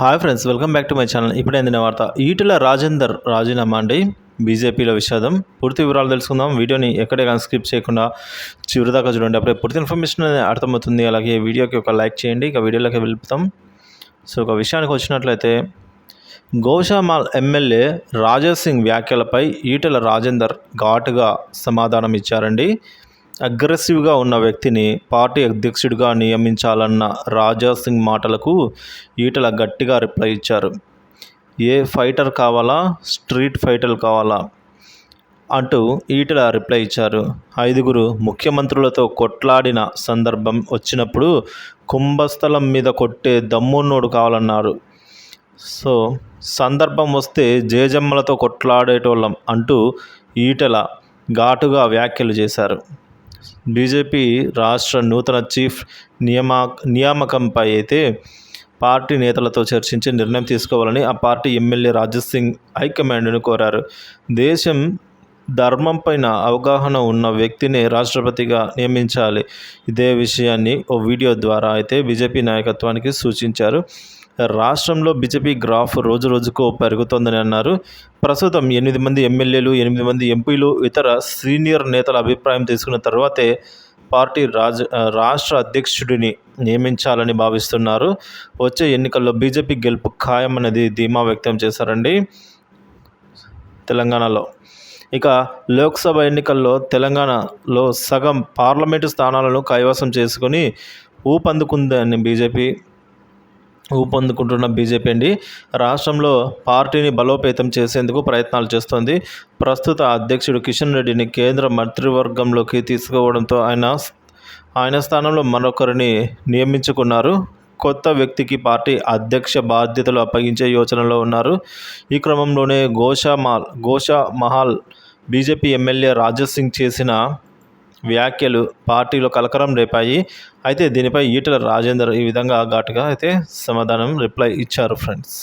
Hi friends, welcome back to my channel. ఇప్పుడే అందిన వార్త. ఈటెల రాజేందర్ రాజీనామా అండి. బీజేపీలో విషాదం. పూర్తి వివరాలు తెలుసుకుందాం. వీడియోని ఎక్కడే కానీ స్కిప్ చేయకుండా చివరిదాకా చూడండి. అప్పుడే పూర్తి ఇన్ఫర్మేషన్ అనేది అర్థమవుతుంది. అలాగే వీడియోకి ఒక లైక్ చేయండి. ఇక వీడియోలోకి వెళ్తాం. సో ఒక విషయానికి వచ్చినట్లయితే, గోషామాల్ ఎమ్మెల్యే రాజాసింగ్ వ్యాఖ్యలపై ఈటెల రాజేందర్ ఘాటుగా సమాధానం ఇచ్చారండి. అగ్రెసివ్గా ఉన్న వ్యక్తిని పార్టీ అధ్యక్షుడిగా నియమించాలన్న రాజాసింగ్ మాటలకు ఈటెల గట్టిగా రిప్లై ఇచ్చారు. ఏ ఫైటర్ కావాలా, స్ట్రీట్ ఫైటర్ కావాలా అంటూ ఈటెల రిప్లై ఇచ్చారు. 5 ముఖ్యమంత్రులతో కొట్లాడిన సందర్భం వచ్చినప్పుడు కుంభస్థలం మీద కొట్టే దమ్మున్నోడు కావాలన్నారు. సో సందర్భం వస్తే జేజమ్మలతో కొట్లాడేటోళ్ళం అంటూ ఈటెల ఘాటుగా వ్యాఖ్యలు చేశారు. బీజేపీ రాష్ట్ర నూతన చీఫ్ నియామకంపై అయితే పార్టీ నేతలతో చర్చించి నిర్ణయం తీసుకోవాలని ఆ పార్టీ ఎమ్మెల్యే రాజాసింగ్ హైకమాండ్ను కోరారు. దేశం ధర్మంపైన అవగాహన ఉన్న వ్యక్తిని రాష్ట్రపతిగా నియమించాలి. ఇదే విషయాన్ని ఓ వీడియో ద్వారా అయితే బీజేపీ నాయకత్వానికి సూచించారు. రాష్ట్రంలో బీజేపీ గ్రాఫ్ రోజు రోజుకు పెరుగుతోందని అన్నారు. ప్రస్తుతం 8 మంది ఎమ్మెల్యేలు, 8 మంది ఎంపీలు, ఇతర సీనియర్ నేతల అభిప్రాయం తీసుకున్న తర్వాతే పార్టీ రాష్ట్ర అధ్యక్షుడిని నియమించాలని భావిస్తున్నారు. వచ్చే ఎన్నికల్లో బీజేపీ గెలుపు ఖాయమనేది ధీమా వ్యక్తం చేశారండి. తెలంగాణలో ఇక లోక్సభ ఎన్నికల్లో తెలంగాణలో సగం పార్లమెంటు స్థానాలను కైవసం చేసుకొని ఊపందుకుంటున్న బీజేపీ అండి రాష్ట్రంలో పార్టీని బలోపేతం చేసేందుకు ప్రయత్నాలు చేస్తోంది. ప్రస్తుత అధ్యక్షుడు కిషన్ రెడ్డిని కేంద్ర మంత్రివర్గంలోకి తీసుకోవడంతో ఆయన స్థానంలో మరొకరిని నియమించుకున్నారు. కొత్త వ్యక్తికి పార్టీ అధ్యక్ష బాధ్యతలు అప్పగించే యోచనలో ఉన్నారు. ఈ క్రమంలోనే గోషామహల్ బీజేపీ ఎమ్మెల్యే రాజాసింగ్ చేసిన వ్యాఖ్యలు పార్టీలో కలకలం రేపాయి. అయితే దీనిపై ఈటెల రాజేందర్ ఈ విధంగా ఘాటుగా అయితే రిప్లై ఇచ్చారు ఫ్రెండ్స్.